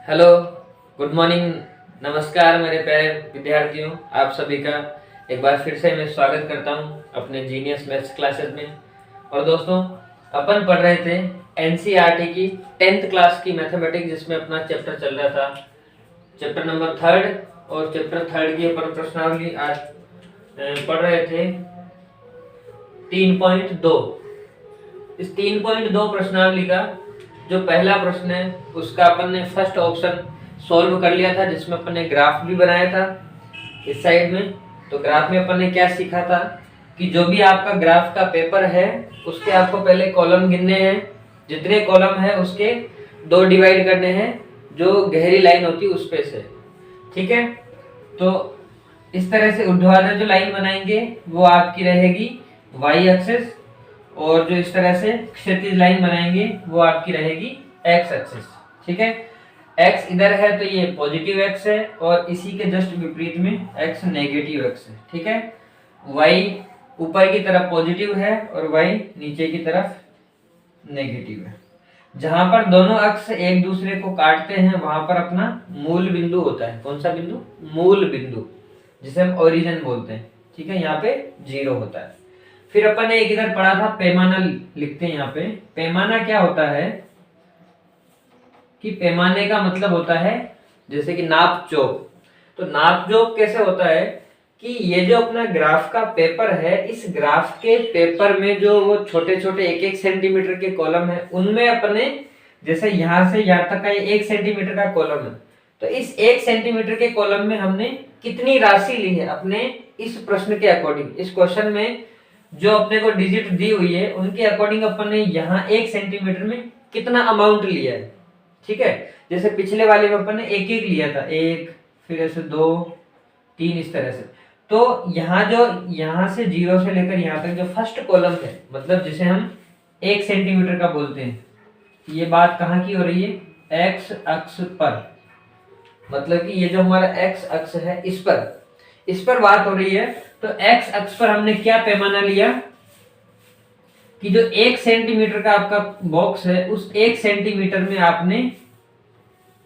Hello, good morning, नमस्कार मेरे प्यारे विद्यार्थियों। आप सभी का एक बार फिर से मैं स्वागत करता हूं अपने जीनियस मैथ्स क्लासेस में। और दोस्तों, अपन पढ़ रहे थे एनसीईआरटी की 10th क्लास की मैथमेटिक्स, जिसमें अपना चैप्टर चल रहा था चैप्टर नंबर 3 और चैप्टर 3 की अपन प्रश्नावली आज पढ़ रहे थे 3.2। इस 3.2 प्रश्नावली का जो पहला प्रश्न है उसका अपन ने फर्स्ट ऑप्शन सॉल्व कर लिया था, जिसमें अपन ने ग्राफ भी बनाया था इस साइड में। तो ग्राफ में अपन ने क्या सीखा था कि जो भी आपका ग्राफ का पेपर है उसके आपको पहले कॉलम गिनने हैं, जितने कॉलम है उसके 2 डिवाइड करने हैं, जो गहरी लाइन होती है उस पे से। ठीक है, तो इस तरह से ऊर्ध्वाधर जो लाइन बनाएंगे वो आपकी रहेगी वाई एक्सिस, और जो इस तरह से क्षैतिज लाइन बनाएंगे वो आपकी रहेगी एक्स एक्सिस। ठीक है, एक्स इधर है तो ये पॉजिटिव एक्स है, और इसी के जस्ट विपरीत में एक्स नेगेटिव एक्स है। ठीक है, वाई ऊपर की तरफ पॉजिटिव है और वाई नीचे की तरफ नेगेटिव है। जहां पर दोनों अक्ष एक दूसरे को काटते हैं वहां पर अपना मूल बिंदु होता है। कौन सा बिंदु? मूल बिंदु, जिसे हम ओरिजिन बोलते हैं। ठीक है, यहाँ पे 0 होता है। फिर अपन ने एक इधर पढ़ा था पैमाना, लिखते हैं यहाँ पे। पैमाना क्या होता है कि पैमाने का मतलब होता है जैसे कि नाप जोक। तो नाप जोक कैसे होता है कि ये जो अपना ग्राफ का पेपर है, इस ग्राफ के पेपर में जो वो छोटे छोटे 1-1 सेंटीमीटर के कॉलम है, उनमें अपने जैसे यहाँ से यहाँ तक का 1 सेंटीमीटर का कॉलम है, तो इस 1 सेंटीमीटर के कॉलम में हमने कितनी राशि ली है अपने इस प्रश्न के अकॉर्डिंग। इस क्वेश्चन में जो अपने को डिजिट दी हुई है उनके अकॉर्डिंग अपन ने यहाँ 1 सेंटीमीटर में कितना अमाउंट लिया है। ठीक है, जैसे पिछले वाले में अपन ने 1-1 लिया था, 1, फिर ऐसे 2, 3, इस तरह से। तो यहाँ जो यहाँ से 0 से लेकर यहाँ तक जो फर्स्ट कॉलम है, मतलब जिसे हम 1 सेंटीमीटर का बोलते हैं, ये बात कहाँ की हो रही है? एक्स अक्ष पर। मतलब कि ये जो हमारा एक्स अक्ष है इस पर बात हो रही है। तो एक्स अक्ष पर हमने क्या पैमाना लिया कि जो 1 सेंटीमीटर का आपका बॉक्स है, उस 1 सेंटीमीटर में आपने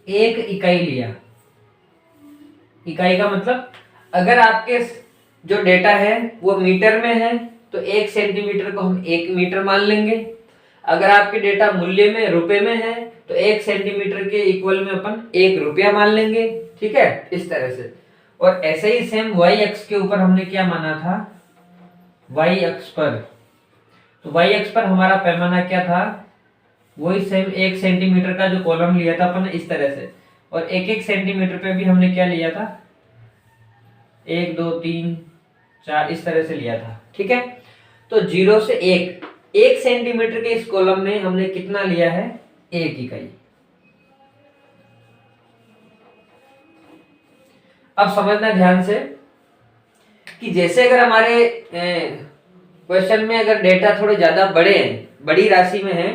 1 इकाई लिया। इकाई का मतलब अगर आपके जो डेटा है वो मीटर में है तो 1 सेंटीमीटर को हम 1 मीटर मान लेंगे। अगर आपके डेटा मूल्य में रुपए में है तो 1 सेंटीमीटर के इक्वल में अपन 1 रुपया मान लेंगे। ठीक है, इस तरह से। और ऐसे ही सेम वाई अक्ष के ऊपर हमने क्या माना था? वाई अक्ष पर। तो वाई अक्ष पर हमारा पैमाना क्या था? वही सेम 1 सेंटीमीटर का जो कॉलम लिया था अपन इस तरह से, और 1-1 सेंटीमीटर पे भी हमने क्या लिया था? 1, 2, 3, 4 इस तरह से लिया था। ठीक है, तो 0 से 1 सेंटीमीटर के इस कॉलम में हमने कितना लिया है? 1 इकाई। अब समझना ध्यान से कि जैसे अगर हमारे क्वेश्चन में अगर डेटा थोड़े ज्यादा बड़े हैं, बड़ी राशि में है,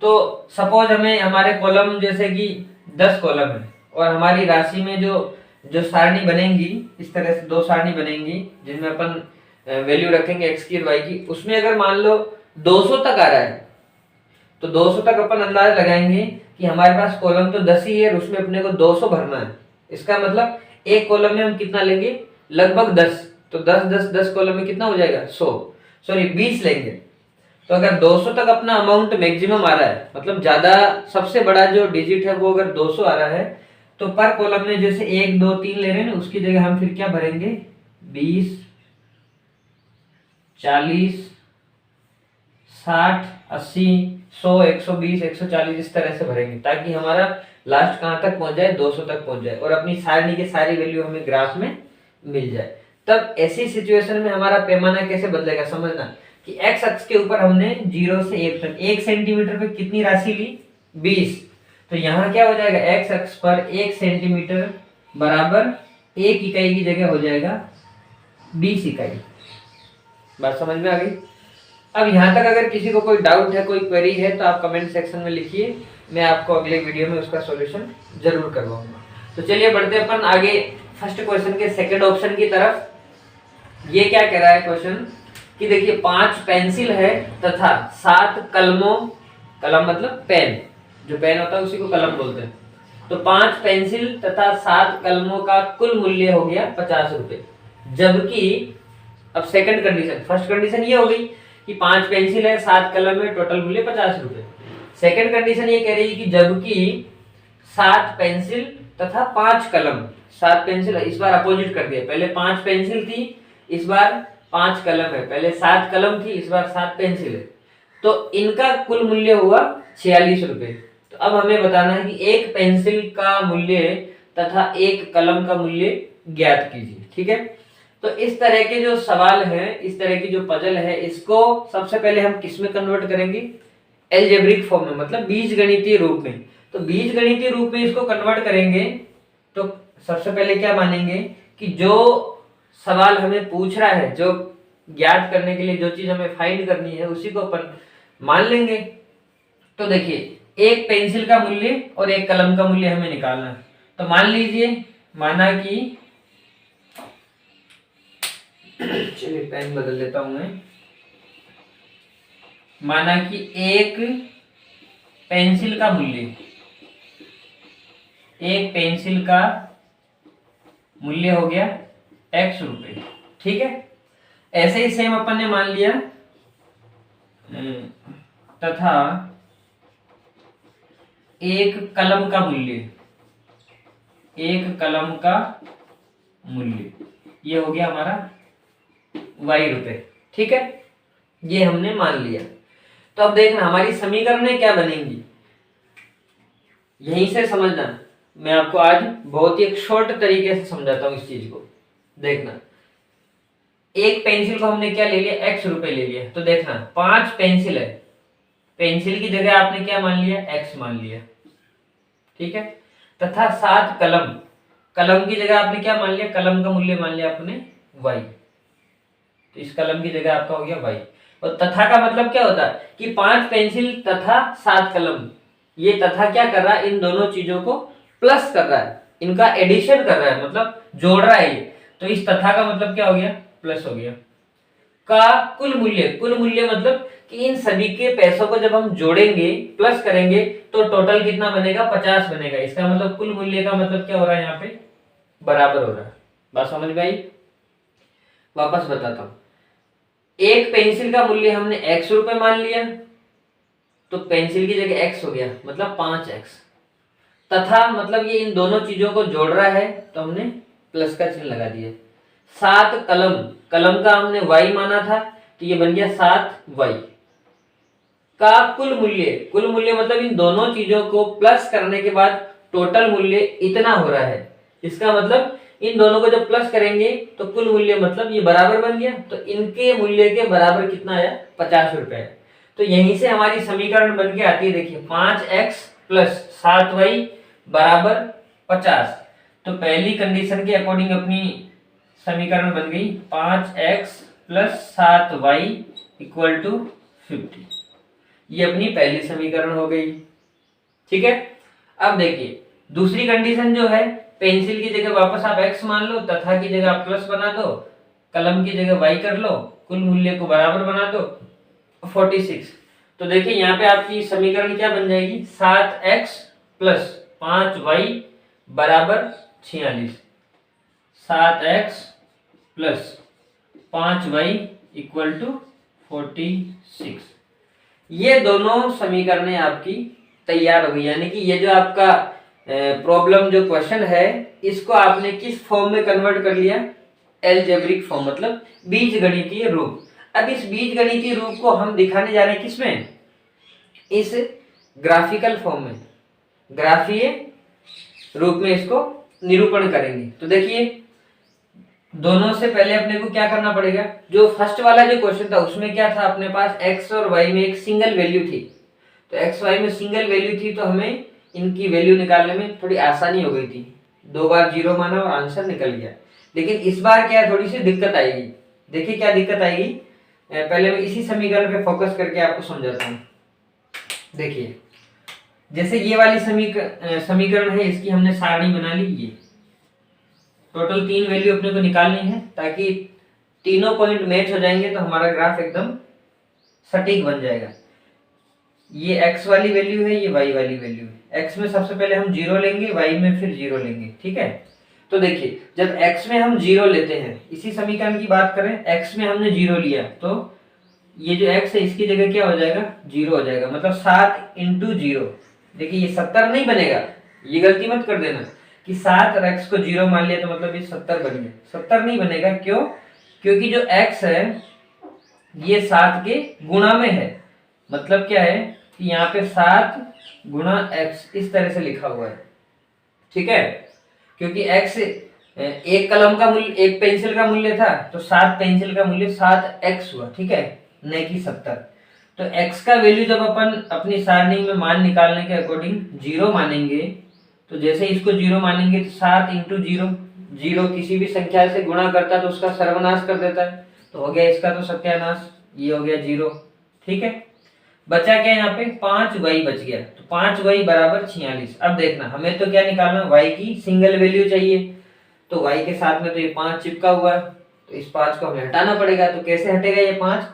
तो सपोज हमें हमारे कॉलम जैसे कि 10 कॉलम है, और हमारी राशि में जो सारणी बनेंगी, इस तरह से 2 सारणी बनेंगी जिनमें अपन वैल्यू रखेंगे एक्स की और वाई की। उसमें अगर मान लो 200 तक आ रहा है तो 200 तक अपन अंदाज लगाएंगे कि हमारे पास कॉलम तो 10 ही है और उसमें अपने को 200 भरना है। इसका मतलब एक कॉलम में हम कितना लेंगे? लगभग 10। तो 10 कॉलम में कितना हो जाएगा? 20 लेंगे। तो अगर 200 तक अपना अमाउंट मैक्सिमम आ रहा है, मतलब ज्यादा सबसे बड़ा जो डिजिट है वो अगर 200 आ रहा है, तो पर कॉलम में जैसे 1, 2, 3 ले रहे हैं ना, उसकी जगह हम फिर क्या भरेंगे? 20, 40, 60, 80, 100, 120, 140 इस तरह से भरेंगे, ताकि हमारा लास्ट कहां तक पहुंच जाए? 200 तक पहुंच जाए, और अपनी सारणी के सारी वैल्यू हमें ग्राफ में मिल जाए। तब ऐसी सिचुएशन में हमारा पैमाना कैसे बदलेगा? समझना कि एक्स अक्ष के ऊपर हमने 0 से 1 तक 1 सेंटीमीटर पे कितनी राशि ली? 20। तो यहाँ क्या हो जाएगा? एक्स अक्ष पर 1 सेंटीमीटर बराबर 1 इकाई की जगह हो जाएगा 20 इकाई। बात समझ में आ गई? अब यहाँ तक अगर किसी को कोई डाउट है, कोई क्वेरी है, तो आप कमेंट सेक्शन में लिखिए, मैं आपको अगले वीडियो में उसका सॉल्यूशन जरूर करवाऊंगा। तो चलिए बढ़ते अपन आगे फर्स्ट क्वेश्चन के सेकंड ऑप्शन की तरफ। ये क्या कह रहा है क्वेश्चन कि देखिए 5 पेंसिल है तथा 7 कलमों, कलम मतलब पेन, जो पेन होता है उसी को कलम बोलते हैं, तो 5 पेंसिल तथा 7 कलमों का कुल मूल्य हो गया 50 रुपए। जबकि अब सेकंड कंडीशन, फर्स्ट कंडीशन ये हो गई कि 5 पेंसिल है, 7 कलम है, टोटल मूल्य 50 रुपए। सेकंड कंडीशन ये कह रही है कि जबकि 7 पेंसिल तथा 5 कलम, 7 पेंसिल, इस बार अपोजिट कर दिया, पहले 5 पेंसिल थी, इस बार 5 कलम है, पहले 7 कलम थी, इस बार 7 पेंसिल है, तो इनका कुल मूल्य हुआ 46 रुपए। तो अब हमें बताना है कि एक पेंसिल का मूल्य तथा एक कलम का मूल्य ज्ञात कीजिए। ठीक है, तो इस तरह के जो सवाल है, इस तरह की जो पजल है, इसको सबसे पहले हम किस में कन्वर्ट करेंगे? एल्जेब्रिक फॉर्म में, मतलब बीजगणितीय रूप में। तो बीजगणितीय रूप में इसको कन्वर्ट करेंगे तो सबसे पहले क्या मानेंगे कि जो सवाल हमें पूछ रहा है, जो ज्ञात करने के लिए जो चीज हमें फाइंड करनी है, उसी को अपन मान लेंगे। तो देखिए, एक पेंसिल का मूल्य और एक कलम का मूल्य हमें निकालना है। तो मान लीजिए, माना कि चलिए पेन बदल लेता हूं मैं, माना कि एक पेंसिल का मूल्य, एक पेंसिल का मूल्य हो गया x रुपए। ठीक है, ऐसे ही सेम अपन ने मान लिया तथा एक कलम का मूल्य, एक कलम का मूल्य ये हो गया हमारा y रुपए। ठीक है, ये हमने मान लिया। तो अब देखना हमारी समीकरणें क्या बनेंगी, यहीं से समझना। मैं आपको आज बहुत ही एक शॉर्ट तरीके से समझाता हूं इस चीज को। देखना, एक पेंसिल को हमने क्या ले लिया? x रुपए ले लिया। तो देखना 5 पेंसिल है, पेंसिल की जगह आपने क्या मान लिया? x मान लिया। ठीक है, तथा 7 कलम, कलम की जगह आपने क्या मान लिया? कलम का मूल्य मान लिया आपने y। तो इस कलम की जगह आपका हो गया y। और तथा का मतलब क्या होता है कि 5 पेंसिल तथा 7 कलम, ये तथा क्या कर रहा है? इन दोनों चीजों को प्लस कर रहा है, इनका एडिशन कर रहा है, मतलब जोड़ रहा है ये। तो इस तथा का मतलब क्या हो गया? प्लस हो गया। का कुल मूल्य, कुल मूल्य मतलब कि इन सभी के पैसों को जब हम जोड़ेंगे, प्लस करेंगे, तो टोटल कितना बनेगा? 50 बनेगा। इसका मतलब कुल मूल्य का मतलब क्या हो रहा है? यहाँ पे बराबर हो रहा है। बात समझ में आई? वापस बताता हूं, एक पेंसिल का मूल्य हमने x रुपए मान लिया, तो पेंसिल की जगह x हो गया, मतलब 5x। तथा मतलब ये इन दोनों चीजों को जोड़ रहा है, तो हमने प्लस का चिन्ह लगा दिया। 7 कलम, कलम का हमने y माना था, तो ये बन गया 7y। का कुल मूल्य, कुल मूल्य मतलब इन दोनों चीजों को प्लस करने के बाद टोटल मूल्य इतना हो रहा है। इसका मतलब इन दोनों को जब प्लस करेंगे तो कुल मूल्य मतलब ये बराबर बन गया। तो इनके मूल्य के बराबर कितना आया? 50 रुपए। तो यहीं से हमारी समीकरण बन के आती है। देखिए 5x प्लस 7y बराबर 50। तो पहली कंडीशन के अकॉर्डिंग अपनी समीकरण बन गई 5x plus 7y equal to 50। ये अपनी पहली समीकरण हो गई। ठीक है, अब देखिए दूसरी कंडीशन जो है, पेंसिल की जगह वापस आप x मान लो, तथा की जगह आप प्लस बना दो, कलम की जगह y कर लो, कुल मूल्य को बराबर बना दो 46। तो देखिए यहाँ पे आपकी समीकरण क्या बन जाएगी? 7x प्लस 5y बराबर 46। 7x plus 5y equal to 46। ये दोनों समीकरणें आपकी तैयार हो गई। यानी कि ये जो आपका प्रॉब्लम, जो क्वेश्चन है, इसको आपने किस फॉर्म में कन्वर्ट कर लिया? एल्जेब्रिक फॉर्म, मतलब बीजगणितीय रूप। अब इस बीजगणितीय रूप को हम दिखाने जा रहे हैं किसमें? इस ग्राफिकल फॉर्म में, ग्राफीय रूप में इसको निरूपण करेंगे। तो देखिए दोनों से पहले अपने को क्या करना पड़ेगा? जो फर्स्ट वाला जो क्वेश्चन था उसमें क्या था? अपने पास x और y में एक सिंगल वैल्यू थी। तो x y में सिंगल वैल्यू थी, तो हमें इनकी वैल्यू निकालने में थोड़ी आसानी हो गई थी। 2 बार 0 माना और आंसर निकल गया। लेकिन इस बार क्या, थोड़ी सी दिक्कत आएगी। देखिए क्या दिक्कत आएगी, पहले मैं इसी समीकरण पे फोकस करके आपको समझाता हूँ। देखिए जैसे ये वाली समीकरण है, इसकी हमने सारणी बना ली। ये टोटल 3 वैल्यू अपने को निकालनी है, ताकि तीनों पॉइंट मैच हो जाएंगे तो हमारा ग्राफ एकदम सटीक बन जाएगा। ये x वाली वैल्यू है, ये y वाली वैल्यू है। x में सबसे पहले हम 0 लेंगे, y में फिर 0 लेंगे, ठीक है। तो देखिए जब x में हम 0 लेते हैं, इसी समीकरण की बात करें, x में हमने 0 लिया तो ये जो x है इसकी जगह क्या हो जाएगा, 0 हो जाएगा। मतलब 7 इंटू 0, देखिए ये 70 नहीं बनेगा, ये गलती मत कर देना कि 7 और x को 0 मान लिया तो मतलब ये 70 बन गया। 70 नहीं बनेगा, क्यों? क्योंकि जो x है ये 7 के गुणा में है। मतलब क्या है कि यहाँ पे 7 गुणा x इस तरह से लिखा हुआ है, ठीक है। क्योंकि x एक कलम का मूल्य, एक पेंसिल का मूल्य था, तो 7 पेंसिल का मूल्य 7x हुआ, ठीक है, न कि 70। तो x का वैल्यू जब अपन अपनी सारणी में मान निकालने के अकॉर्डिंग 0 मानेंगे, तो जैसे इसको 0 मानेंगे तो 7 इंटू 0, 0 किसी भी संख्या से गुणा करता है तो उसका सर्वनाश कर देता है, तो हो गया इसका तो सत्यानाश, ये हो गया 0, ठीक है। बचा क्या यहाँ पे, 5y बच गया, तो 5y बराबर 46। अब देखना हमें तो क्या निकालना, y की सिंगल वैल्यू चाहिए, तो y के साथ में तो ये 5 चिपका हुआ है, तो इस 5 को हमें हटाना पड़ेगा। तो कैसे हटेगा ये 5?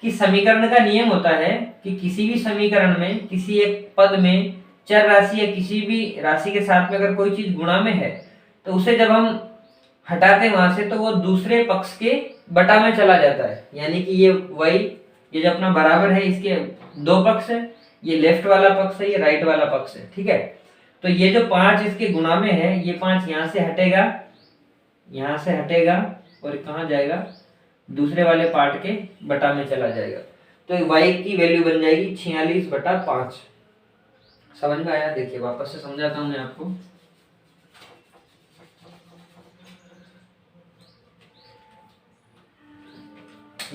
कि समीकरण का नियम होता है कि किसी भी समीकरण में किसी एक पद में चर राशि या किसी भी राशि के साथ में अगर कोई चीज गुणा में है तो उसे जब हम हटाते हैं वहां से तो वो दूसरे पक्ष के बटा में चला जाता है। यानी कि ये y, ये जो अपना बराबर है, इसके दो पक्ष है, ये लेफ्ट वाला पक्ष है, ये राइट वाला पक्ष है, ठीक है। तो ये जो 5 इसके गुणा में है, ये 5 यहाँ से हटेगा, यहाँ से हटेगा और कहाँ जाएगा, दूसरे वाले पार्ट के बटा में चला जाएगा। तो y की वैल्यू बन जाएगी 46/5। समझ में आया? देखिए वापस से समझाता हूं मैं आपको।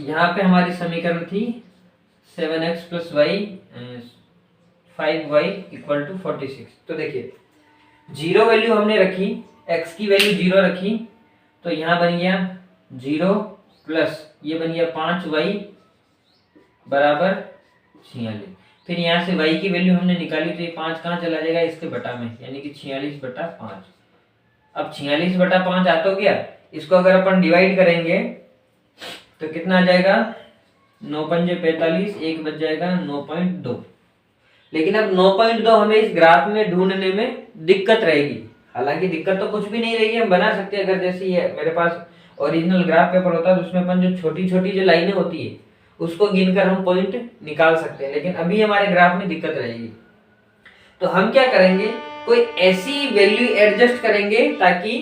यहाँ पे हमारी समीकरण थी 7x + y 5y = 46। तो देखिए 0 वैल्यू हमने रखी, x की वैल्यू 0 रखी, तो यहाँ बन गया 0 प्लस ये बन गया 5y बराबर 46। फिर यहाँ से y की वैल्यू हमने निकाली तो ये 5 कहाँ चला जाएगा, इसके बटा में, यानी कि 46/5। अब 46/5 आ तो गया, इसको अगर अपन डिवाइड करेंगे तो कितना आ जाएगा, 9 पंजे 45, 1 बच जाएगा 9.2। लेकिन अब 9.2 हमें इस ग्राफ में ढूंढने में दिक्कत रहेगी। हालांकि दिक्कत तो कुछ भी नहीं रहेगी, हम बना सकते हैं। अगर जैसे ये मेरे पास ओरिजिनल ग्राफ पेपर होता है तो उसमें अपन जो छोटी छोटी जो लाइनें होती है उसको गिनकर हम पॉइंट निकाल सकते हैं, लेकिन अभी हमारे ग्राफ में दिक्कत रहेगी। तो हम क्या करेंगे, कोई ऐसी वैल्यू एडजस्ट करेंगे ताकि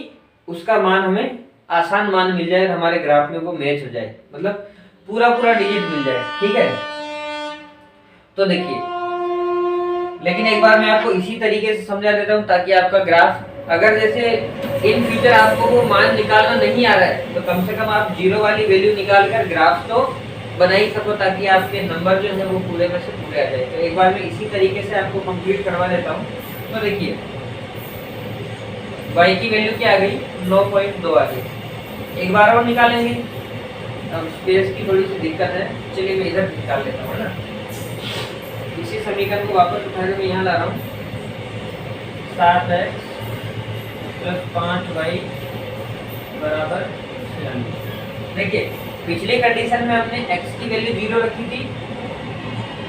उसका मान हमें आसान मान मिल जाए और हमारे ग्राफ में वो मैच हो जाए, मतलब पूरा पूरा डिजिट मिल जाए, ठीक है। तो देखिए, लेकिन एक बार मैं आपको इसी तरीके से समझा देता हूं ताकि आपका ग्राफ, अगर जैसे इन फ्यूचर आपको वो मान निकालना नहीं आ रहा है तो कम से कम आप 0 वाली वैल्यू निकालकर ग्राफ तो बना ही सको, ताकि आपके नंबर जो है वो पूरे में से पूरे आ जाए। तो एक बार मैं इसी तरीके से आपको कंप्लीट करवा देता हूँ। तो देखिए y की वैल्यू क्या आ गई, 9.2 आ गई। एक बार और निकालेंगे, अब स्पेस की थोड़ी सी दिक्कत है, चलिए मैं इधर निकाल लेता हूँ ना। इसी समीकरण को वापस उठाकर मैं यहाँ ला रहा हूँ, 7x + 5y बराबर 46। देखिए पिछली कंडीशन में हमने x की वैल्यू 0 रखी थी,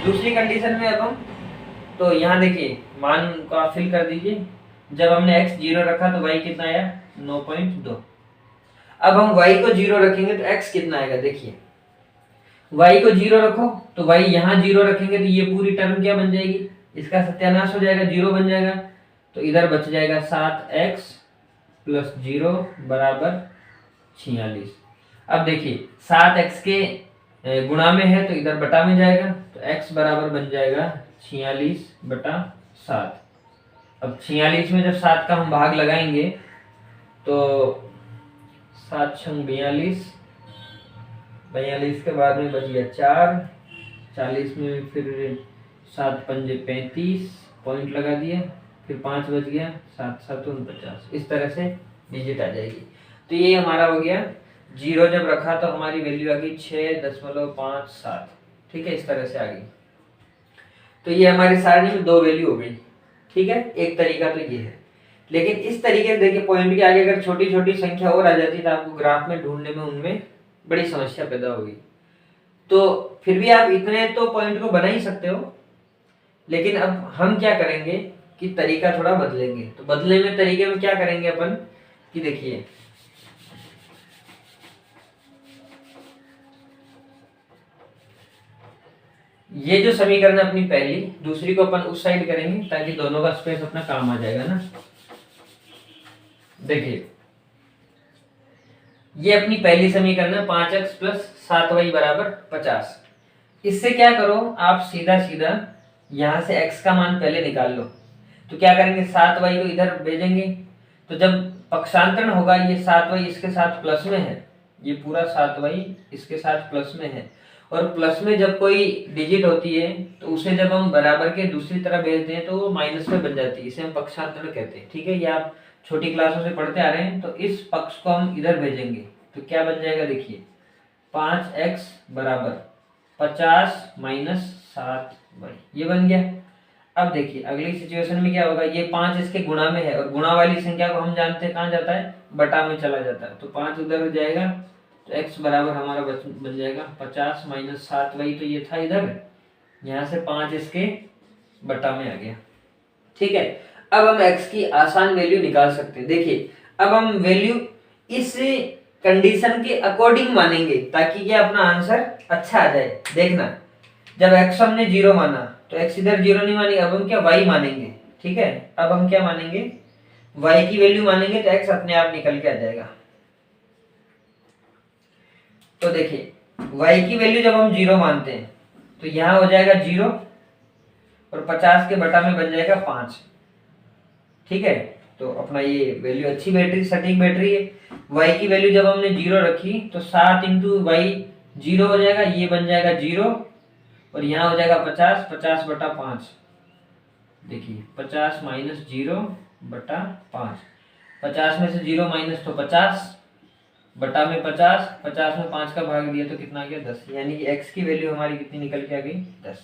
दूसरी कंडीशन में अब हम, तो यहाँ देखिए मान को आप फिल कर दीजिए। जब हमने x 0 रखा तो y कितना आया, 9.2। अब हम y को 0 रखेंगे तो x कितना आएगा, देखिए y को 0 रखो तो y यहाँ 0 रखेंगे तो ये पूरी टर्म क्या बन जाएगी, इसका सत्यानाश हो जाएगा, 0 बन जाएगा। तो इधर बच जाएगा 7x + 0 बराबर 46। अब देखिए 7x के गुणा में है तो इधर बटा में जाएगा, तो x बराबर बन जाएगा 46/7। अब 46 में जब 7 का हम भाग लगाएंगे तो 7 × 42, 42 के बाद में बच गया 4, 40 में फिर 7 पंजे 35, पॉइंट लगा दिए, फिर 5 बच गया, 7 7 49, इस तरह से डिजिट आ जाएगी। तो ये हमारा हो गया, 0 जब रखा तो हमारी वैल्यू आ गई 6.57, ठीक है, इस तरह से आ गई। तो ये हमारी सारणी में 2 वैल्यू हो गई, ठीक है। एक तरीका तो ये है, लेकिन इस तरीके से देखिए पॉइंट के आगे अगर छोटी छोटी संख्या और आ जाती तो आपको ग्राफ में ढूंढने में उनमें बड़ी समस्या पैदा होगी। तो फिर भी आप इतने तो पॉइंट को बना ही सकते हो, लेकिन अब हम क्या करेंगे कि तरीका थोड़ा बदलेंगे। तो बदले में तरीके में क्या करेंगे अपन कि देखिए, ये जो समीकरण है अपनी पहली, दूसरी को अपन उस साइड करेंगे ताकि दोनों का स्पेस अपना काम आ जाएगा ना। देखिए ये अपनी पहली समीकरण है 5x प्लस 7y बराबर 50। इससे क्या करो आप सीधा सीधा यहां से x का मान पहले निकाल लो। तो क्या करेंगे 7y को इधर भेजेंगे, तो जब पक्षांतरण होगा ये 7y इसके साथ प्लस में है, ये पूरा 7y इसके साथ प्लस में है, और प्लस में जब कोई डिजिट होती है तो उसे जब हम बराबर के दूसरी तरफ भेजते हैं तो वो माइनस में बन जाती है, इसे हम पक्षांतरण कहते हैं। ठीक है, ये आप छोटी क्लासों से पढ़ते आ रहे हैं। तो इस पक्ष को हम इधर भेजेंगे तो क्या बन जाएगा, देखिए 5x बराबर 50 माइनस 7y, ये बन गया। अब देखिए अगली सिचुएशन में क्या होगा, ये 5 इसके गुणा में है और गुणा वाली संख्या को हम जानते हैं कहाँ जाता है, बटा में चला जाता है। तो 5 उधर हो जाएगा तो x बराबर हमारा बन जाएगा 50 माइनस 7y, तो ये था इधर, यहाँ से 5 इसके बटा में आ गया। ठीक है, अब हम x की आसान वैल्यू निकाल सकते हैं। देखिए अब हम वैल्यू इस कंडीशन के अकॉर्डिंग मानेंगे ताकि ये अपना आंसर अच्छा आ जाए। देखना जब x हमने 0 माना तो x इधर 0 नहीं मानेंगे, अब हम क्या y मानेंगे। ठीक है, अब हम क्या मानेंगे, y की वैल्यू मानेंगे तो x अपने आप निकल के आ जाएगा। तो देखिए y की वैल्यू जब हम 0 मानते हैं तो यहां हो जाएगा 0 और 50 के बटा में बन जाएगा 5। ठीक है, तो अपना ये वैल्यू अच्छी बैटरी सटीक बैटरी है। y की वैल्यू जब हमने 0 रखी तो 7 इंटू वाई 0 हो जाएगा, ये बन जाएगा 0 और यहाँ हो जाएगा 50, 50 बटा 5। देखिए 50 माइनस 0 बटा 5, 50 में से 0 माइनस तो 50 बटा में 50, 50 में 5 का भाग दिया तो कितना आ गया 10, यानी कि x की वैल्यू हमारी कितनी निकल के आ गई 10।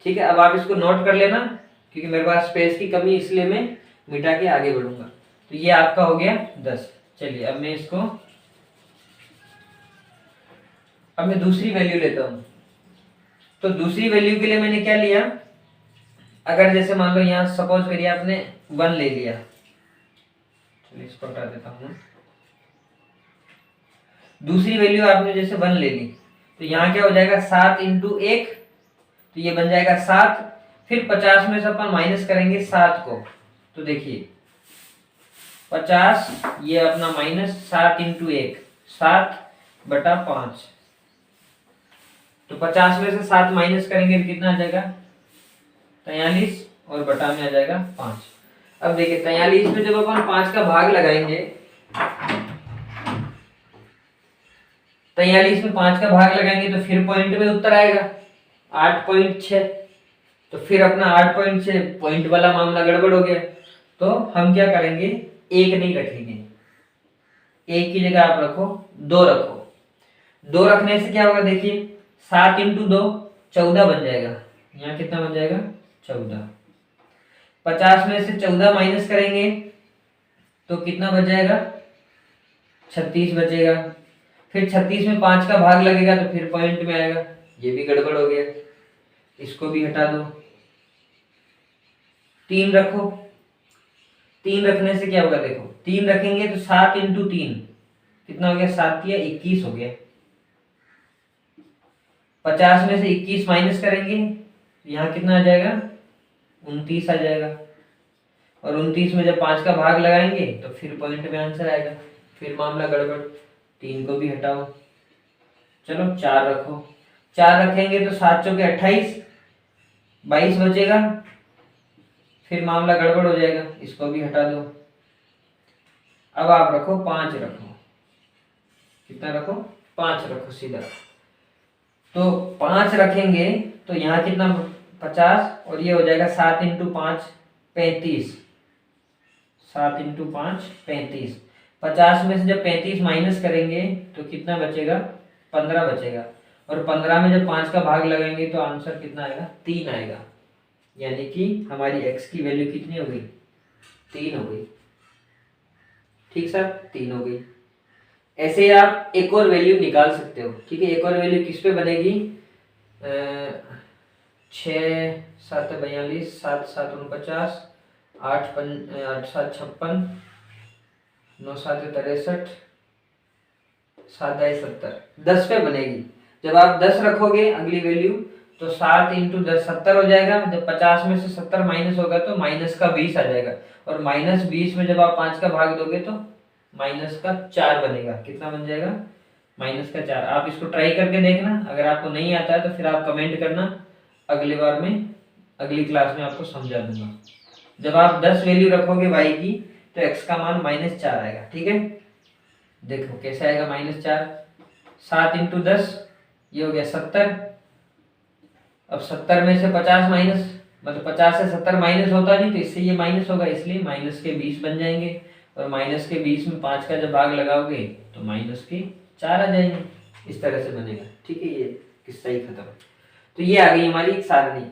ठीक है, अब आप इसको नोट कर लेना क्योंकि मेरे पास स्पेस की कमी, इसलिए मैं मिटा के आगे बढ़ूंगा। तो ये आपका हो गया 10। चलिए अब मैं इसको, अब मैं दूसरी वैल्यू लेता हूं। तो दूसरी वैल्यू के लिए मैंने क्या लिया, अगर जैसे मान लो यहां सपोज करिए आपने 1 ले लिया, चलिए इसको हटा देता हूं। दूसरी वैल्यू आपने जैसे 1 ले ली तो यहाँ क्या हो जाएगा 7 इंटू 1, तो ये बन जाएगा 7। फिर 50 में से अपन माइनस करेंगे 7 को, तो देखिए 50 ये अपना माइनस 7 इंटू 1, 7 बटा 5। तो 50 में से 7 माइनस करेंगे तो कितना आ जाएगा 43 और बटा में आ जाएगा 5। अब देखिए 43 में जब अपन 5 का भाग लगाएंगे, 43 में 5 का भाग लगाएंगे तो फिर पॉइंट में उत्तर आएगा 8.6। तो फिर अपना 8.6 पॉइंट वाला मामला गड़बड़ हो गया। तो हम क्या करेंगे, 1 नहीं रखेंगे, 1 की जगह आप रखो 2 रखो। 2 रखने से क्या होगा, देखिए 7 इंटू 2 14 बन जाएगा, यहाँ कितना बन जाएगा 14। 50 में से 14 माइनस करेंगे तो कितना बच जाएगा 36 बचेगा। फिर 36 में 5 का भाग लगेगा तो फिर पॉइंट में आएगा, ये भी गड़बड़ हो गया, इसको भी हटा दो। 3 रखो, 3 रखने से क्या होगा, देखो 3 रखेंगे तो 7 इंटू 3 कितना हो गया, 7 या 21 हो गया। 50 में से 21 माइनस करेंगे तो यहाँ कितना आ जाएगा 29 आ जाएगा। और 29 में जब 5 का भाग लगाएंगे तो फिर पॉइंट में आंसर आएगा, फिर मामला गड़बड़। 3 को भी हटाओ, चलो 4 रखो, 4 रखेंगे तो 7 चौके 28, 22 बचेगा, फिर मामला गड़बड़ हो जाएगा, इसको भी हटा दो। अब आप रखो 5 रखो, कितना रखो 5 रखो सीधा। तो 5 रखेंगे तो यहाँ कितना 50 और ये हो जाएगा 7 इंटू 5 35, 7 इंटू 5 35। 50 में से जब 35 माइनस करेंगे तो कितना बचेगा 15 बचेगा। और 15 में जब 5 का भाग लगाएंगे तो आंसर कितना आएगा 3 आएगा, यानी कि हमारी x की वैल्यू कितनी हो गई 3 हो गई। ठीक सर, 3 हो गई। ऐसे आप एक और वैल्यू निकाल सकते हो। ठीक है, एक और वैल्यू किस पे बनेगी, 6 7 42, 7 7 49, 8 7 56, 9 7 63, 7 2 70, 10 पे बनेगी। जब आप 10 रखोगे अगली वैल्यू तो 7 इंटू 10 70 हो जाएगा। जब 50 में से 70 माइनस होगा तो माइनस का 20 आ जाएगा, और माइनस 20 में जब आप 5 का भाग दोगे तो माइनस का 4 बनेगा। कितना बन जाएगा? माइनस का 4। आप इसको ट्राई करके देखना, अगर आपको नहीं आता है तो फिर आप कमेंट करना, अगली बार में अगली क्लास में आपको समझा दूंगा। जब आप 10 वैल्यू रखोगे y की तो x का मान -4 आएगा। ठीक है, देखो कैसे आएगा -4। 7 इंटू 10 ये हो गया 70। अब 70 में से 50 माइनस, मतलब 50 से 70 माइनस होता नहीं तो इससे ये माइनस होगा, इसलिए माइनस के 20 बन जाएंगे। और माइनस के 20 में 5 का जब भाग लगाओगे तो माइनस के 4 आ जाएंगे। इस तरह से बनेगा। ठीक है, ये किस्सा ही खत्म। तो ये आ गई हमारी एक सारणी।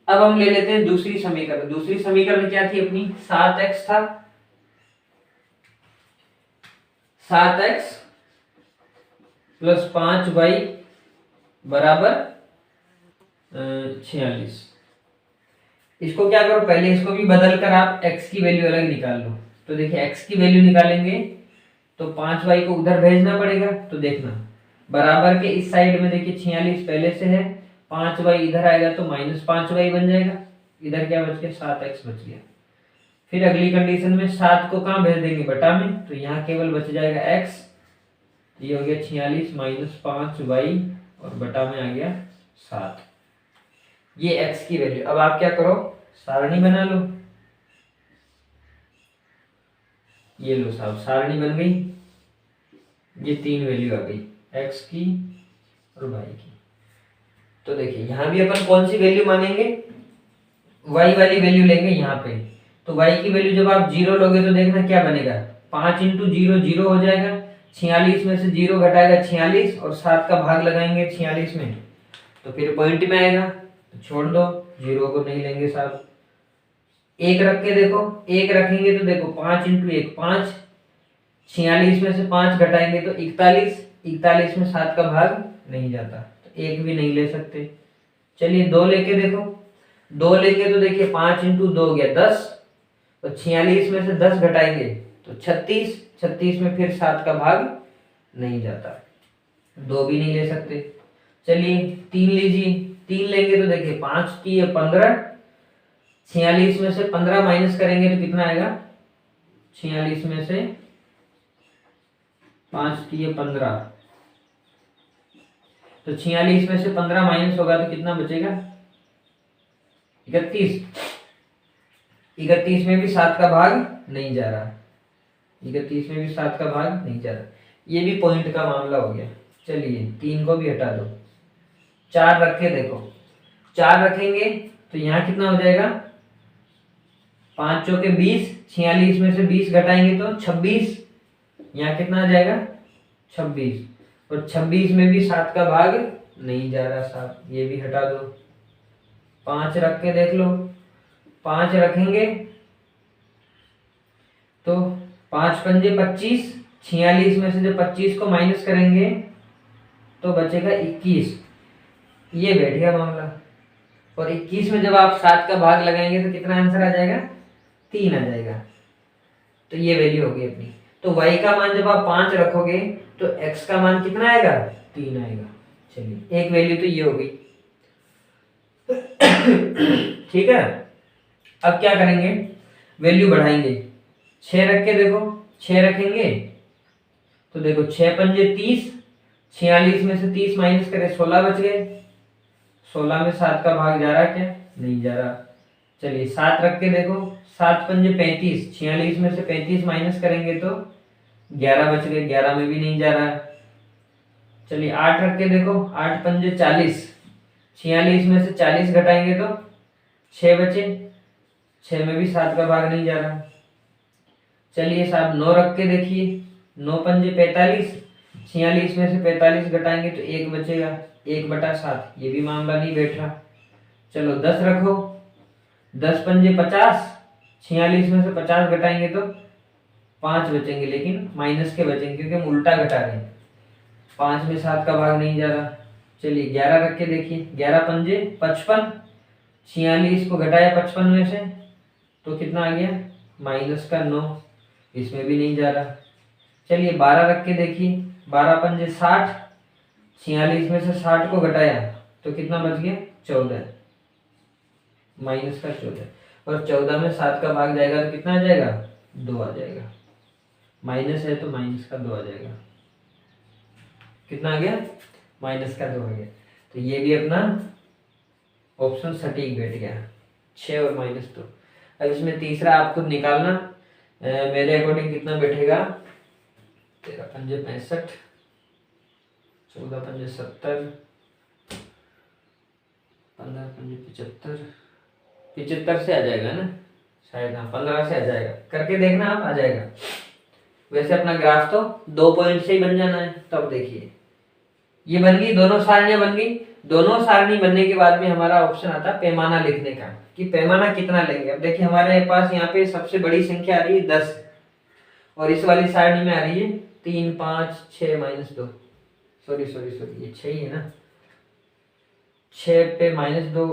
अब हम ले लेते हैं दूसरी समीकरण। दूसरी समीकरण क्या थी अपनी? 7x था, 7x प्लस 5y बराबर 46। इसको क्या करो, पहले इसको भी बदल कर आप x की वैल्यू अलग निकाल लो। तो देखिए x की वैल्यू निकालेंगे तो 5y को उधर भेजना पड़ेगा। तो देखना बराबर के इस साइड में देखिए 46 पहले से है, 5y इधर आएगा तो -5y बन जाएगा। इधर क्या बच गया? 7x बच गया। फिर अगली कंडीशन में 7 को कहाँ भेज देंगे? बटा में, तो यहाँ केवल बच जाएगा x। ये हो गया 46 माइनस 5y और बटा में आ गया 7। ये x की वैल्यू। अब आप क्या करो, सारणी बना लो। ये लो साहब, सारणी बन गई। ये 3 वैल्यू आ गई, x की और y की। तो देखिए यहां भी अपन कौन सी वैल्यू मानेंगे? y वाली वैल्यू लेंगे यहाँ पे। तो y की वैल्यू जब आप 0 लोगे तो देखना क्या बनेगा? 5 इंटू 0 0 हो जाएगा। 46 में से 0 घटाएगा 46 और 7 का भाग लगाएंगे 46 में तो फिर पॉइंट में आएगा। तो छोड़ दो, 0 को नहीं लेंगे साहब। 1 रख के देखो, 1 रखेंगे तो देखो 5 इंटू 1 5, 46 में से 5 घटाएंगे तो 41, 41 में 7 का भाग नहीं जाता तो 1 भी नहीं ले सकते। चलिए 2 लेके देखो, 2 लेंगे तो देखिए 5 इंटू 2 हो गया 10, और 46 में से 10 घटाएंगे तो 36, 36 में फिर 7 का भाग नहीं जाता, 2 भी नहीं ले सकते। चलिए 3 लीजिए, 3 लेंगे तो देखिए 5 की 15, 46 में से 15 माइनस करेंगे तो कितना आएगा? 46 में से 5 की 15, तो 46 में से 15 माइनस होगा तो कितना बचेगा? 31। 31 में भी 7 का भाग नहीं जा रहा, 31 में भी 7 का भाग नहीं जा रहा। ये भी पॉइंट का मामला हो गया। चलिए 3 को भी हटा दो, 4 रखे देखो, 4 रखेंगे तो यहाँ कितना हो जाएगा? 5 चौके 20, 46 में से 20 घटाएंगे तो 26, यहाँ कितना आ जाएगा? 26, और 26 में भी 7 का भाग नहीं जा रहा साहब, ये भी हटा दो। 5 रख के देख लो, 5 रखेंगे तो 5 पंजे 25, 46 में से जब 25 को माइनस करेंगे तो बचेगा 21। ये बैठ गया मामला। और 21 में जब आप 7 का भाग लगाएंगे तो कितना आंसर आ जाएगा? 3 आ जाएगा। तो ये वैल्यू होगी अपनी। तो y का मान जब आप 5 रखोगे तो x का मान कितना आएगा? 3 आएगा। चलिए एक वैल्यू तो ये हो गई। ठीक है, अब क्या करेंगे? वैल्यू बढ़ाएंगे। 6 रख के देखो, 6 रखेंगे तो देखो 6 पंजे 30, 46 में से 30 माइनस करें 16 बच गए। 16 में 7 का भाग जा रहा क्या? नहीं जा रहा। चलिए 7 रख के देखो, 7 पंजे 35, 46 में से 35 माइनस करेंगे तो 11 बच गए, 11 में भी नहीं जा रहा। चलिए 8 रख के देखो, 8 पंजे 40, 46 में से 40 घटाएंगे तो 6 बचे, 6 में भी 7 का भाग नहीं जा रहा। चलिए साहब 9 रख के देखिए, 9 पंजे 45, 46 में से 45 घटाएंगे तो 1 बचेगा, 1/7, ये भी मामला नहीं बैठ रहा। चलो 10 रखो, 10 पंजे 50, 46 में से 50 घटाएंगे तो 5 बचेंगे, लेकिन माइनस के बचेंगे क्योंकि हम उल्टा घटा रहे हैं। 5 में 7 का भाग नहीं जा रहा। चलिए 11 रख के देखिए, 11 पंजे 55, 46 को घटाया 55 में से तो कितना आ गया -9, इसमें भी नहीं जा रहा। चलिए 12 रख के देखिए, 12 पंजे 60, 46 में से 60 को घटाया तो कितना बच गया 14, -14, और 14 में 7 का भाग जाएगा तो कितना आ जाएगा 2 आ जाएगा, माइनस है तो -2 आ जाएगा। कितना आ गया -2 आ गया। तो ये भी अपना ऑप्शन सटीक बैठ गया, 6 और -2। अब इसमें तीसरा आपको निकालना, मेरे अकॉर्डिंग कितना बैठेगा, 13 पंजे 65, 14 पंजे 70, 15 पंजे 75, 75 से आ जाएगा ना शायद, हाँ 15 से आ जाएगा, करके देखना आप, आ जाएगा। वैसे अपना ग्राफ तो 2 पॉइंट से ही बन जाना है। तब देखिए ये बन गई, दोनों सारणियां बन गई। दोनों सारणी बनने के बाद में हमारा ऑप्शन आता है पैमाना लिखने का, कि पैमाना कितना लेंगे। अब देखिए हमारे पास यहाँ पे सबसे बड़ी संख्या आ रही है 10, और इस वाली सारणी में आ रही है 3, 5, 6, -2, सॉरी ये 6 ही है ना, 6 पे -2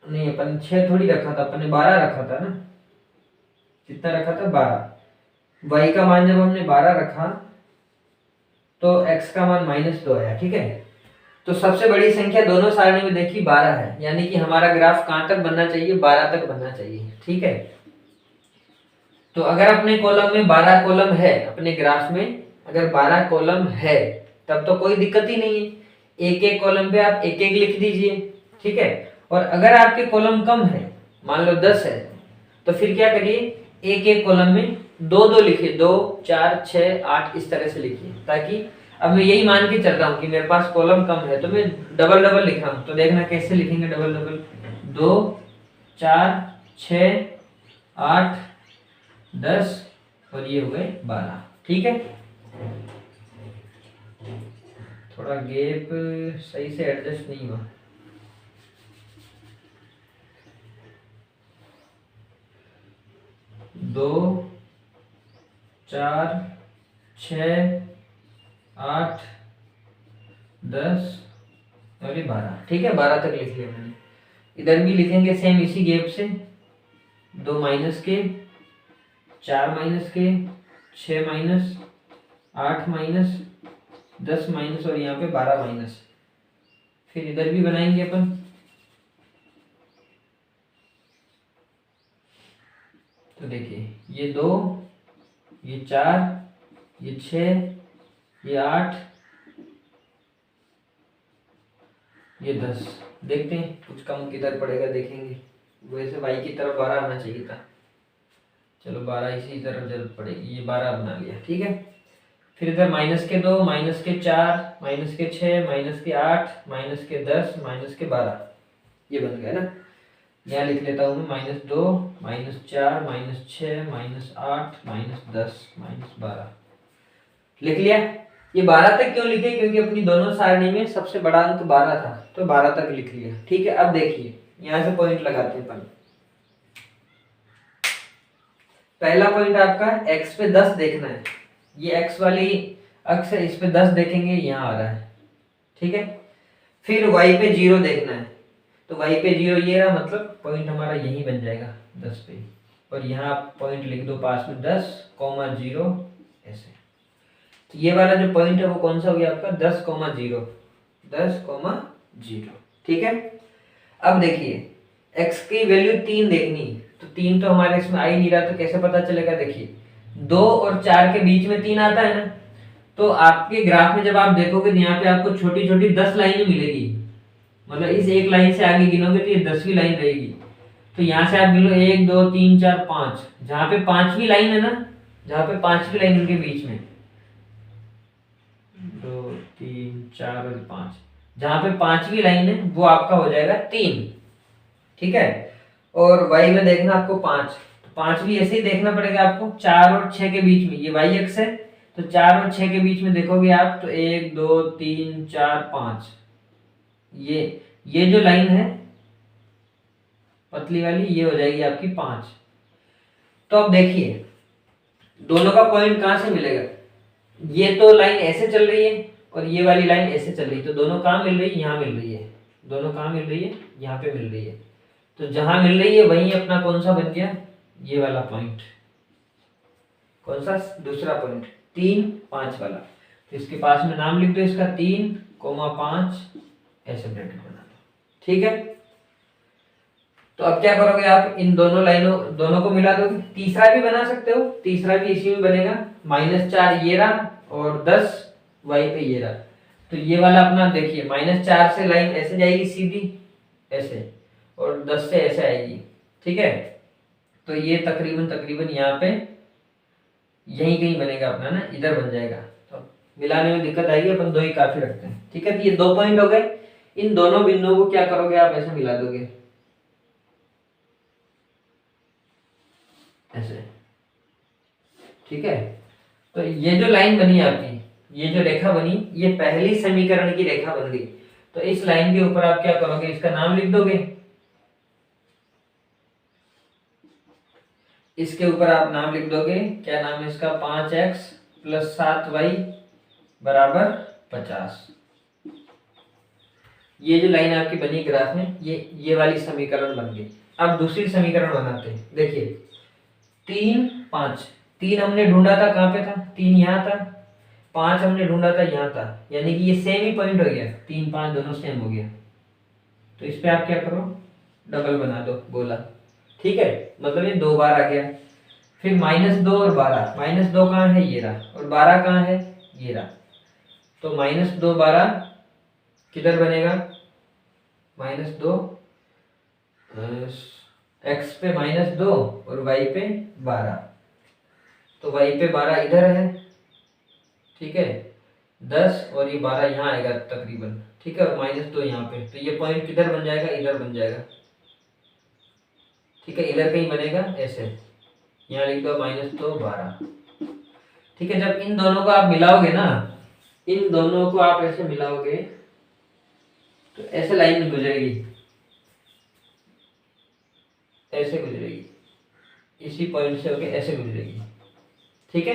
नहीं, अपन 6 थोड़ी रखा था, अपन ने 12 रखा था ना, कितना रखा था 12। y का मान जब हमने 12 रखा तो x का मान -2 आया, ठीक है। तो सबसे बड़ी संख्या दोनों सारणी में देखिए 12 है, यानी कि हमारा ग्राफ कहां तक बनना चाहिए, 12 तक बनना चाहिए, ठीक है। तो अगर अपने कॉलम में 12 कॉलम है, अपने ग्राफ में अगर 12 कॉलम है तब तो कोई दिक्कत ही नहीं है, एक एक कॉलम पे आप एक एक लिख दीजिए, ठीक है। और अगर आपके कॉलम कम है, मान लो 10 है, तो फिर क्या करिए, एक एक कॉलम में 2-2 लिखिए, 2, 4, 6, 8 इस तरह से लिखिए, ताकि अब मैं यही मान के चल रहा हूँ कि मेरे पास कॉलम कम है तो मैं डबल डबल लिख रहा हूँ। तो देखना कैसे लिखेंगे डबल डबल, 2, 4, 6, 8, 10 और ये हुए 12, ठीक है। थोड़ा गैप सही से एडजस्ट नहीं हुआ, दो, 4, 6, 8, 10 और ये 12, ठीक है। 12 तक लिख लिया मैंने। इधर भी लिखेंगे सेम इसी गैप से, 2 माइनस के, 4 माइनस के, 6 माइनस, 8 माइनस, 10 माइनस और यहाँ पे 12 माइनस। फिर इधर भी बनाएंगे अपन, तो देखिए ये 2, ये 4, ये 6, ये 8, ये 10। देखते हैं कुछ कम किधर पड़ेगा, देखेंगे। वैसे y की तरफ 12 आना चाहिए था, चलो 12 इसी तरफ जरूरत पड़ेगी, ये 12 बना लिया, ठीक है। फिर इधर -2, -4, -6, -8, -10, -12, ये बन गया ना। यहाँ लिख लेता हूँ मैं -2, -4, -6, -8, -10, -12 लिख लिया। ये 12 तक क्यों लिखे, क्योंकि अपनी दोनों सारणी में सबसे बड़ा अंक 12 था, तो 12 तक लिख लिया, ठीक है। अब देखिए यहाँ से पॉइंट लगाते हैं अपन। पहला पॉइंट आपका x पे 10 देखना है, ये x वाली अक्ष है, इस पे 10 देखेंगे, यहाँ आ रहा है, ठीक है। फिर y पे 0 देखना है, तो y पे 0 ये रहा, मतलब पॉइंट हमारा यही बन जाएगा 10 पे, और यहाँ पॉइंट लिख दो पास में 10, 0 ऐसे। तो ये वाला जो पॉइंट है वो कौन सा हो गया आपका 10, 0, 10, 0, ठीक है। अब देखिए x की वैल्यू 3 देखनी, तो 3 तो हमारे इसमें आ ही नहीं रहा, तो कैसे पता चलेगा, देखिए 2 और 4 के बीच में 3 आता है ना, तो आपके ग्राफ में जब आप देखोगे यहाँ पे आपको छोटी छोटी 10 लाइनें मिलेगी, मतलब इस एक लाइन से आगे गिनोगे तो ये 10वीं लाइन रहेगी। तो यहाँ से आप गिनो 1, 2, 3, 4, 5, जहाँ पे 5वीं लाइन है ना, जहाँ पे 5वीं लाइन उनके बीच में 2, 3, 4 और 5, जहाँ पे 5वीं लाइन है वो आपका हो जाएगा 3, ठीक है। और y में देखना आपको 5, तो 5 भी ऐसे ही देखना पड़ेगा आपको, 4 और 6 के बीच में, ये y अक्ष है, तो 4 और 6 के बीच में देखोगे आप तो 1, 2, 3, 4, 5, ये जो लाइन है पतली वाली, ये हो जाएगी आपकी 5। तो अब देखिए दोनों का पॉइंट कहां से मिलेगा, ये तो लाइन ऐसे चल रही है और ये वाली लाइन ऐसे चल रही है, तो दोनों कहां मिल रही है, यहाँ मिल रही है। दोनों कहां मिल रही है, यहाँ पे मिल रही है। तो जहां मिल रही है वहीं अपना कौन सा बन गया, ये वाला पॉइंट, कौन सा, दूसरा पॉइंट 3 5 वाला। तो इसके पास में नाम लिख दो इसका 3,5, ऐसे ब्रैकेट बना दो, ठीक है। तो अब क्या करोगे आप, इन दोनों को मिला दोगे। तीसरा भी बना सकते हो, तीसरा भी इसी में बनेगा, -4 ये रहा और 10 y पे ये रहा। तो ये वाला अपना देखिए, -4 से लाइन ऐसे जाएगी सीधी, ऐसे, और 10 से ऐसे आएगी, ठीक है। तो ये तकरीबन यहाँ पे यहीं कहीं बनेगा अपना ना, इधर बन जाएगा। तो मिलाने में दिक्कत आएगी, अपन 2 ही काफी रखते हैं, ठीक है। तो ये 2 पॉइंट हो गए। इन दोनों बिंदुओं को क्या करोगे आप, ऐसे मिला दोगे, ऐसे, ठीक है। तो ये जो लाइन बनी आपकी, ये जो रेखा बनी, ये पहली समीकरण की रेखा बन गई। तो इस लाइन के ऊपर आप क्या करोगे, इसका नाम लिख दोगे। इसके ऊपर आप नाम लिख दोगे, क्या नाम है इसका, 5x + 7y = 50। ये जो लाइन आपकी बनी ग्राफ में, ये वाली समीकरण बन गई। अब दूसरी समीकरण बनाते हैं। देखिए 3 5, 3 हमने ढूंढा था कहाँ पे था, 3 यहाँ था, 5 हमने ढूंढा था यहाँ था, यानी कि ये सेम ही पॉइंट हो गया, 3 5 दोनों सेम हो गया। तो इस पे आप क्या करो, डबल बना दो गोला, ठीक है। मतलब ये 2 बार आ गया। फिर -2 और 12, -2 कहाँ है, ये रहा, और 12 कहाँ है, ये रहा। तो -2 12 किधर बनेगा, -2 x पे -2 और y पे 12। तो y पे 12 इधर है, ठीक है, 10 और ये 12 यहाँ आएगा तकरीबन, ठीक है, और -2 यहाँ पे। तो ये पॉइंट किधर बन जाएगा, इधर बन जाएगा, ठीक है, इधर कहीं बनेगा ऐसे, यहाँ लिख दो -2 12, ठीक है। जब इन दोनों को आप मिलाओगे ना, इन दोनों को आप ऐसे मिलाओगे तो ऐसे लाइन गुजरेगी, ऐसे गुजरेगी, इसी पॉइंट से होके ऐसे गुजरेगी, ठीक है।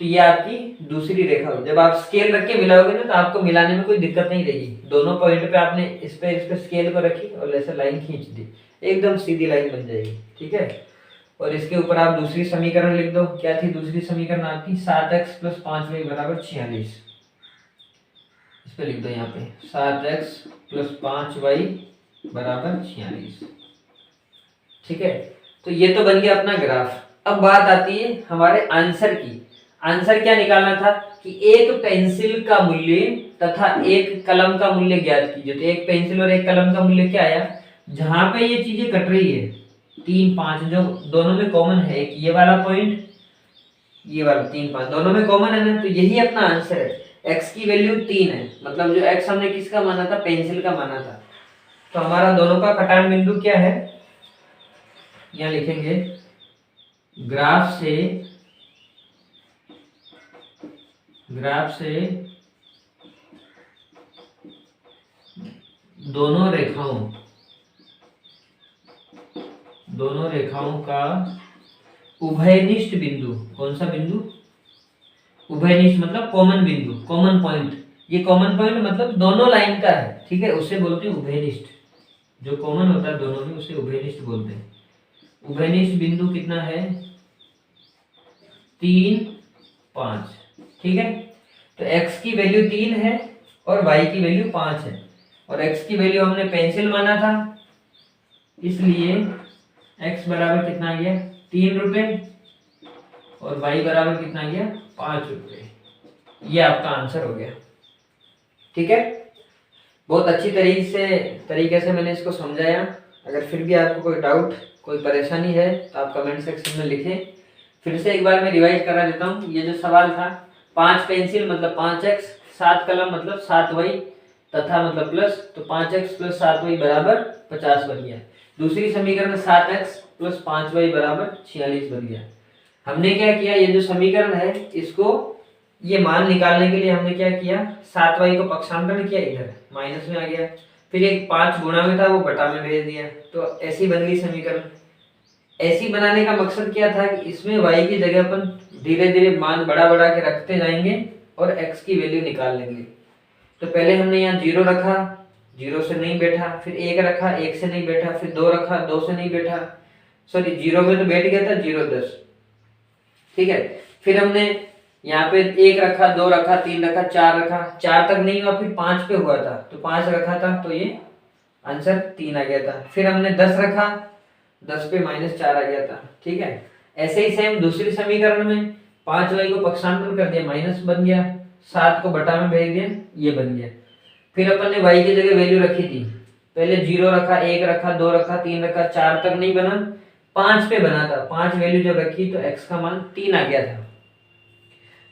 तो ये आपकी दूसरी रेखा हो। जब आप स्केल रख के मिलाओगे ना, तो आपको मिलाने में कोई दिक्कत नहीं रहेगी। दोनों पॉइंट पे आपने इस पे स्केल को रखी और ऐसे लाइन खींच दी, एकदम सीधी लाइन बन जाएगी, ठीक है। और इसके ऊपर आप दूसरी समीकरण लिख दो। क्या थी दूसरी समीकरण आपकी, 7x + 5y = 46। इस पे लिख दो यहाँ पे, 7x + 5y = 46, ठीक है। तो ये तो बन गया अपना ग्राफ। अब बात आती है हमारे आंसर की। आंसर क्या निकालना था कि एक पेंसिल का मूल्य तथा एक कलम का मूल्य ज्ञात कीजिए। तो एक पेंसिल और एक कलम का मूल्य क्या आया, जहां पे ये चीजें कट रही है 3 5, जो दोनों में कॉमन है, एक ये वाला पॉइंट, ये वाला 3 5 दोनों में कॉमन है ना, तो यही अपना आंसर है। x की वैल्यू 3 है, मतलब जो x हमने किसका माना था, पेंसिल का माना था। तो हमारा दोनों का कटान बिंदु क्या है, यहाँ लिखेंगे, ग्राफ से दोनों रेखाओं का उभयनिष्ठ बिंदु। कौन सा बिंदु, उभयनिष्ठ मतलब कॉमन बिंदु, कॉमन पॉइंट। ये कॉमन पॉइंट मतलब दोनों लाइन का है, ठीक है, उसे बोलते हैं उभयनिष्ठ। जो कॉमन होता है दोनों में उसे उभयनिष्ठ बोलते हैं। उभयनिष्ठ बिंदु कितना है, 3 5, ठीक है। तो x की वैल्यू 3 है और y की वैल्यू 5 है, और x की वैल्यू हमने पेंसिल माना था, इसलिए x बराबर कितना आ गया, 3 रुपए, और y बराबर कितना आ गया, 5 रुपए। ये आपका आंसर हो गया, ठीक है। बहुत अच्छी तरीके से मैंने इसको समझाया। अगर फिर भी आपको कोई डाउट, कोई परेशानी है, तो आप कमेंट सेक्शन में लिखें। फिर से एक बार मैं रिवाइज करा देता हूँ। ये जो सवाल था, 5 पेंसिल मतलब 5x, 7 कलम मतलब 7y, तथा मतलब प्लस, तो 5x + 7y = 50 बन गया। दूसरी समीकरण 7x + 5y = 46 बन गया। हमने क्या किया, ये जो समीकरण है, इसको ये मान निकालने के लिए हमने क्या किया, 7y को पक्षांतरण किया, इधर माइनस में आ गया, फिर एक 5 गुणा में था वो बटा में भेज दिया, तो ऐसी बन गई समीकरण। ऐसी बनाने का मकसद क्या था कि इसमें y की जगह अपन धीरे धीरे मान बढ़ा बढ़ा के रखते जाएंगे और x की वैल्यू निकाल लेंगे। तो पहले हमने यहाँ 0 रखा, 0 से नहीं बैठा, फिर 1 रखा, 1 से नहीं बैठा, फिर 2 रखा, 2 से नहीं बैठा, सॉरी 0 में तो बैठ गया था, 0 10, ठीक है। फिर हमने यहाँ पे 1 रखा, 2 रखा, 3 रखा, 4 रखा, 4 तक नहीं हुआ, फिर 5 पे हुआ था तो 5 रखा था, तो ये आंसर 3 आ गया था। फिर हमने 10 रखा, 10 पे -4 आ गया था, ठीक है। ऐसे ही सेम दूसरी समीकरण में 5y को पक्षांतर कर दिया, माइनस बन गया, 7 को बटा में भेज दिया, ये बन गया। फिर अपन ने y की जगह वैल्यू रखी थी, पहले 0 रखा, 1 रखा, 2 रखा, 3 रखा, 4 तक नहीं बना, 5 पे बना था, 5 वैल्यू जब रखी तो x का मान 3 आ गया था।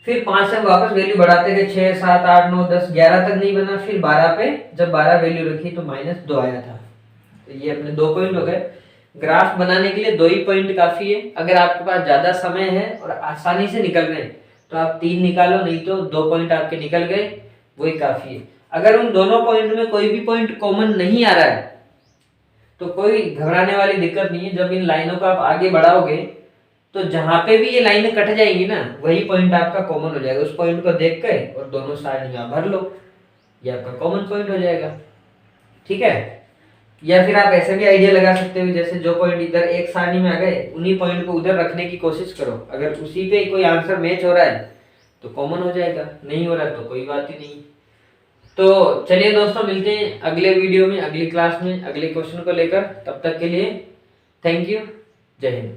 फिर 5 से वापस वैल्यू बढ़ाते गए, 6 7 8 9 10 11 तक नहीं बना, फिर 12 पे जब 12 वैल्यू रखी तो -2 आया था। तो ये अपने 2 पॉइंट हो गए। ग्राफ बनाने के लिए 2 ही पॉइंट काफी है। अगर आपके पास ज्यादा समय है और आसानी से निकल रहे हैं तो आप 3 निकालो, नहीं तो 2 पॉइंट आपके निकल गए, वही काफी है। अगर उन दोनों पॉइंट में कोई भी पॉइंट कॉमन नहीं आ रहा है तो कोई घबराने वाली दिक्कत नहीं है। जब इन लाइनों को आप आगे बढ़ाओगे तो जहां पे भी ये लाइनें कट जाएंगी ना, वही पॉइंट आपका कॉमन हो जाएगा। उस पॉइंट को देख के और दोनों साइड में भर लो, ये आपका कॉमन पॉइंट हो जाएगा, ठीक है। या फिर आप ऐसे भी आइडिया लगा सकते हो, जैसे जो पॉइंट इधर एक सारणी में आ गए उन्हीं पॉइंट को उधर रखने की कोशिश करो। अगर उसी पे कोई आंसर मैच हो रहा है तो कॉमन हो जाएगा, नहीं हो रहा तो कोई बात ही नहीं। तो चलिए दोस्तों, मिलते हैं अगले वीडियो में, अगली क्लास में, अगले क्वेश्चन को लेकर। तब तक के लिए थैंक यू, जय हिंद।